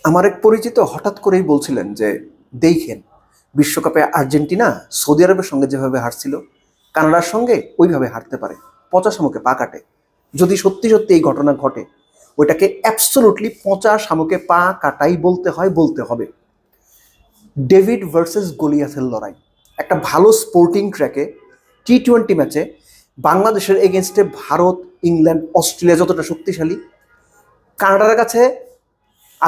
আমার এক পরিচিত হঠাৎ করেই বলছিলেন যে দেখেন, বিশ্বকাপে আর্জেন্টিনা সৌদি আরবের সঙ্গে যেভাবে হারছিল কানাডার সঙ্গে ওইভাবে হারতে পারে, পচা শামুকে পা কাটে। যদি সত্যি সত্যি এই ঘটনা ঘটে, ওইটাকে অ্যাবসোলুটলি পচা শামুকে পা কাটাই বলতে হয়, বলতে হবে। ডেভিড ভার্সেস গলিয়াথের লড়াই, একটা ভালো স্পোর্টিং ট্র্যাকে টি-20 ম্যাচে বাংলাদেশের এগেনস্টে ভারত, ইংল্যান্ড, অস্ট্রেলিয়া যতটা শক্তিশালী, কানাডার কাছে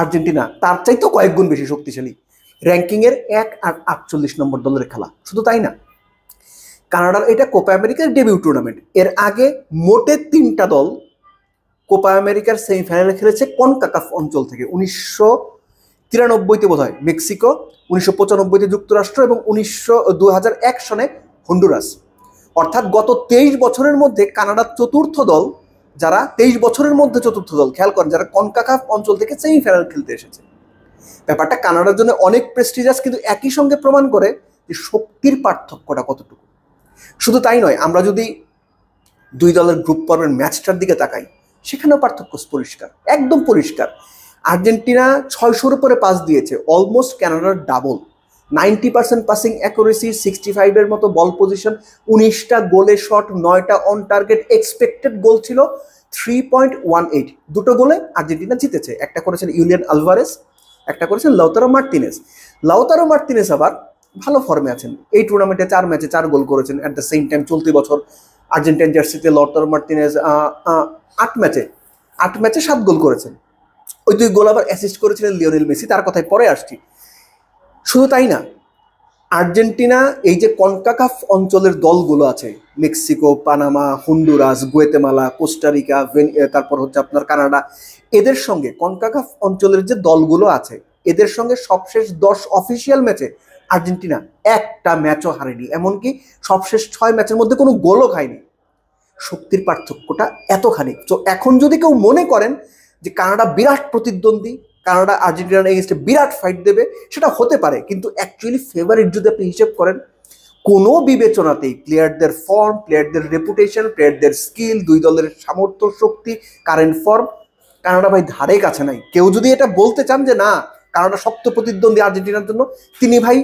আর্জেন্টিনা তার চাইতেও কয়েক গুণ বেশি শক্তিশালী। র্যাঙ্কিংয়ের 1 আর 48 নম্বর দলের খেলা। শুধু তাই না, কানাডার এটা কোপা আমেরিকার ডেবিউ টুর্নামেন্ট। এর আগে মোটে 3টা দল কোপা আমেরিকার সেমিফাইনালে খেলেছে কনকাকাফ অঞ্চল থেকে। 1993-তে বোধ হয় মেক্সিকো, 1995-তে যুক্তরাষ্ট্র এবং 2001 সনে হন্ডুরাস। অর্থাৎ গত 23 বছরের মধ্যে কানাডার চতুর্থ দল, যারা 23 বছরের মধ্যে চতুর্থ দল, খেয়াল করেন, যারা কনকাকাফ অঞ্চল থেকে সেমিফাইনাল খেলতে এসেছে। ব্যাপারটা কানাডার জন্য অনেক প্রেস্টিজিয়াস, কিন্তু একই সঙ্গে প্রমাণ করে যে শক্তির পার্থক্যটা কতটুকু। শুধু তাই নয়, আমরা যদি দুই দলের গ্রুপ পর্বের ম্যাচটার দিকে তাকাই, সেখানেও পার্থক্য পরিষ্কার, একদম পরিষ্কার। আর্জেন্টিনা 600-র উপরে পাস দিয়েছে, অলমোস্ট কানাডার ডাবল। 90% পাসিং অ্যাকুরেসি, 65-এর মতো বল পজিশন, 19টা গোলে শট, 9টা অন টার্গেট, এক্সপেক্টেড গোল ছিল 3.18। দুটো গোলে আর্জেন্টিনা জিতেছে। একটা করেছেন ইউলিয়ান আলভারেস, একটা করেছেন লাউতারো মার্টিনেজ। লাউতারো মার্টিনেজ আবার ভালো ফর্মে আছেন, এই টুর্নামেন্টে 4 ম্যাচে 4 গোল করেছেন। অ্যাট দ্য সেম টাইম চলতি বছর আর্জেন্টাইন জার্সিতে লাউতারো মার্টিনেজ 8 ম্যাচে 7 গোল করেছেন। ওই 2 গোল আবার অ্যাসিস্ট করেছিলেন লিওনেল মেসি, তার কথায় পরে আসছি। শুধু তাই না, আর্জেন্টিনা এই যে কনকাকাফ অঞ্চলের দলগুলো আছে, Mexico, Panama, Honduras, Guatemala, Costa Rica, তারপর হচ্ছে আপনার কানাডা, এদের সঙ্গে কনকাকাফ অঞ্চলের যে দলগুলো আছে এদের সঙ্গে সবশেষ 10 অফিসিয়াল ম্যাচে আর্জেন্টিনা একটা ম্যাচও হারেনি, এমনকি সবশেষ 6 ম্যাচের মধ্যে কোনো গোলও খায়নি। শক্তির পার্থক্যটা এতখানি। তো এখন যদি কেউ মনে করেন যে কানাডা বিরাট প্রতিদ্বন্দ্বী, কানাডা আর্জেন্টিনার এগেইনস্টে বিরাট ফাইট দেবে, সেটা হতে পারে, কিন্তু অ্যাকচুয়ালি ফেভারিট যদি আপনি হিসেব করেন, কোনো বিবেচনাতেই প্লেয়ারদের ফর্ম, প্লেয়ারদের রেপুটেশন, প্লেয়ারদের স্কিল, দুই দলের সামর্থ্য, শক্তি, কারেন্ট ফর্ম, কানাডা ভাই ধারে কাছে নাই। কেউ যদি এটা বলতে চান যে না কানাডা শক্ত প্রতিদ্বন্দ্বী আর্জেন্টিনার জন্য, তিনি ভাই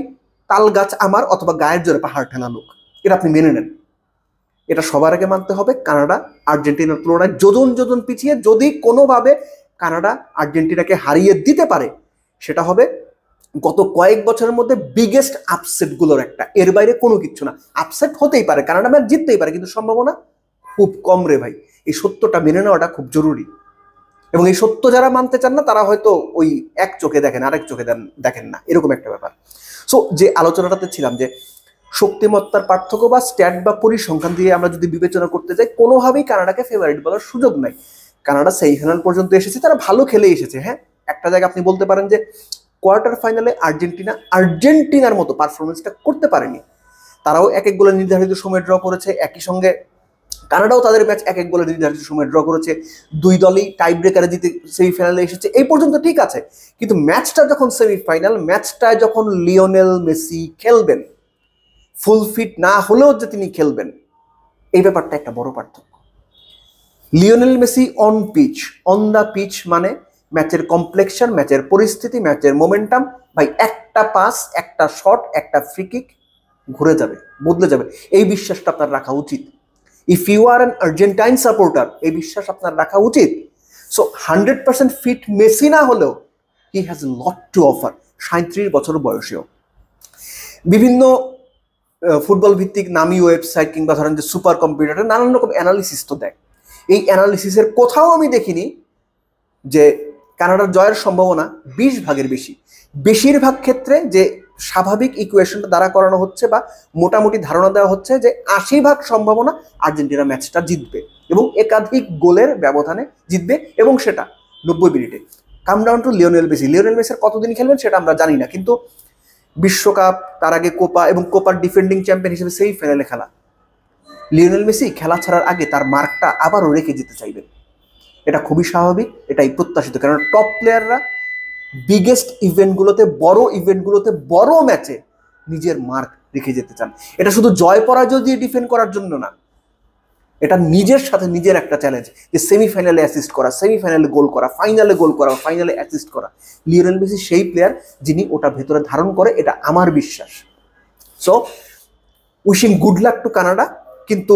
তাল গাছ আমার অথবা গায়ের জোরে পাহাড় ঠেলা লোক, এটা আপনি মেনে নেন। এটা সবার আগে মানতে হবে, কানাডা আর্জেন্টিনার তুলনায় যোজন যোজন পিছিয়ে। যদি কোনোভাবে কানাডা আর্জেন্টিনাকে হারিয়ে দিতে পারে, সেটা হবে গত কয়েক বছরের মধ্যে বিগেস্ট আপসেটগুলোর একটা। এর বাইরে কোনো কিছু না। আপসেট হতেই পারে, কানাডা ম্যাচ জিততেই পারে, কিন্তু সম্ভাবনা খুব কম রে ভাই। এই সত্যটা মেনে নেওয়াটা খুব জরুরি। এবং এই সত্য যারা মানতে চান না, তারা হয়তো ওই এক চোখে দেখেন, আরেক চোখে দেখেন না, এরকম একটা ব্যাপার। সো যে আলোচনাটাতে ছিলাম, যে শক্তিমত্তার পার্থক্য বা স্ট্যাট বা পরিসংখ্যান দিয়ে আমরা যদি বিবেচনা করতে যাই, কোনোভাবেই কানাডাকে ফেভারিট বলার সুযোগ নাই। কানাডা সেমিফাইনাল পর্যন্ত এসেছে, তারা ভালো খেলে এসেছে। হ্যাঁ, একটা জায়গায় আপনি বলতে পারেন যে কোয়ার্টার ফাইনালে আর্জেন্টিনার মতো পারফরমেন্সটা করতে পারেনি। তারাও এক এক গোলে নির্ধারিত সময় ড্র করেছে, একই সঙ্গে কানাডাও তাদের ম্যাচ এক এক গোলে নির্ধারিত সময় ড্র করেছে। দুই দলই টাই ব্রেকারে জিতে সেমিফাইনালে এসেছে, এই পর্যন্ত ঠিক আছে। কিন্তু ম্যাচটা যখন সেমিফাইনাল, ম্যাচটায় যখন লিওনেল মেসি খেলবেন, ফুল ফিট না হলেও যে তিনি খেলবেন, এই ব্যাপারটা একটা বড় পার্থক্য। Lionel Messi on the pitch মানে ম্যাচের কমপ্লেকশন, ম্যাচের পরিস্থিতি, ম্যাচের মোমেন্টাম, ভাই একটা পাস, একটা শট, একটা ফ্রি কিক ঘুরে যাবে, বদলে যাবে। এই বিশ্বাসটা আপনার রাখা উচিত। If you are an Argentine supporter, এই বিশ্বাস আপনার রাখা উচিত। সো 100% ফিট মেসি না হলেও he has lot to offer. 37 বছর বয়সেও বিভিন্ন ফুটবল ভিত্তিক নামি ওয়েবসাইট কিংবা ধরেন যে সুপার কম্পিউটারে নানান রকম অ্যানালিসিস তো দেয়। এই অ্যানালিসিসের কোথাও আমি দেখিনি যে কানাডার জয়ের সম্ভাবনা 20 ভাগের বেশি। বেশিরভাগ ক্ষেত্রে যে স্বাভাবিক ইকুয়েশনটা দ্বারা করানো হচ্ছে বা মোটামুটি ধারণা দেওয়া হচ্ছে যে 80 ভাগ সম্ভাবনা আর্জেন্টিনা ম্যাচটা জিতবে এবং একাধিক গোলের ব্যবধানে জিতবে, এবং সেটা 90 মিনিটে। কাম ডাউন টু লিওনেল মেসির কতদিন খেলবেন সেটা আমরা জানি না, কিন্তু বিশ্বকাপ, তার আগে কোপা এবং কোপার ডিফেন্ডিং চ্যাম্পিয়ন হিসেবে সেই ফাইনালে খেলা লিওনেল মেসি খেলা ছাড়ার আগে তার মার্কটা আবারও রেখে যেতে চাইবেন। এটা খুবই স্বাভাবিক, এটাই প্রত্যাশিত, কারণ টপ প্লেয়াররা বিগেস্ট ইভেন্টগুলোতে, বড় ম্যাচে নিজের মার্ক রেখে যেতে চান। এটা শুধু জয় পরাজয় দিয়ে ডিফেন্ড করার জন্য না, এটা নিজের সাথে নিজের একটা চ্যালেঞ্জ যে সেমিফাইনালে অ্যাসিস্ট করা, সেমিফাইনালে গোল করা, ফাইনালে গোল করা, ফাইনালে অ্যাসিস্ট করা। লিওনেল মেসি সেই প্লেয়ার যিনি ওটা ভেতরে ধারণ করে, এটা আমার বিশ্বাস। So wishing good luck to Canada. কিন্তু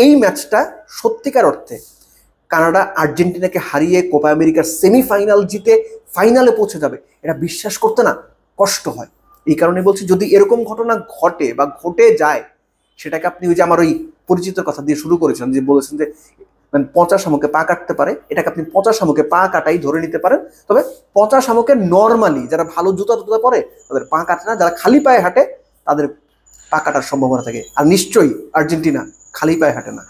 এই ম্যাচটা সত্যিকার অর্থে কানাডা আর্জেন্টিনাকে হারিয়ে কোপা আমেরিকার সেমিফাইনাল জিতে ফাইনালে পৌঁছে যাবে, এটা বিশ্বাস করতে না কষ্ট হয়। এই কারণে বলছি, যদি এরকম ঘটনা ঘটে বা ঘটে যায়, সেটাকে আপনি ওই যে আমার ওই পরিচিত কথা দিয়ে শুরু করেছেন, যে বলেছেন যে মানে পচা শামুকে পা কাটতে পারে, এটাকে আপনি পচা শামুকে পা কাটাই ধরে নিতে পারেন। তবে পচা শামুকে নর্মালি যারা ভালো জুতা টুতা পরে তাদের পা কাটে না, যারা খালি পায়ে হাঁটে তাদের পা কাটার সম্ভাবনা থাকে। আর নিশ্চয়ই আর্জেন্টিনা খালি পায়ে হাঁটে না।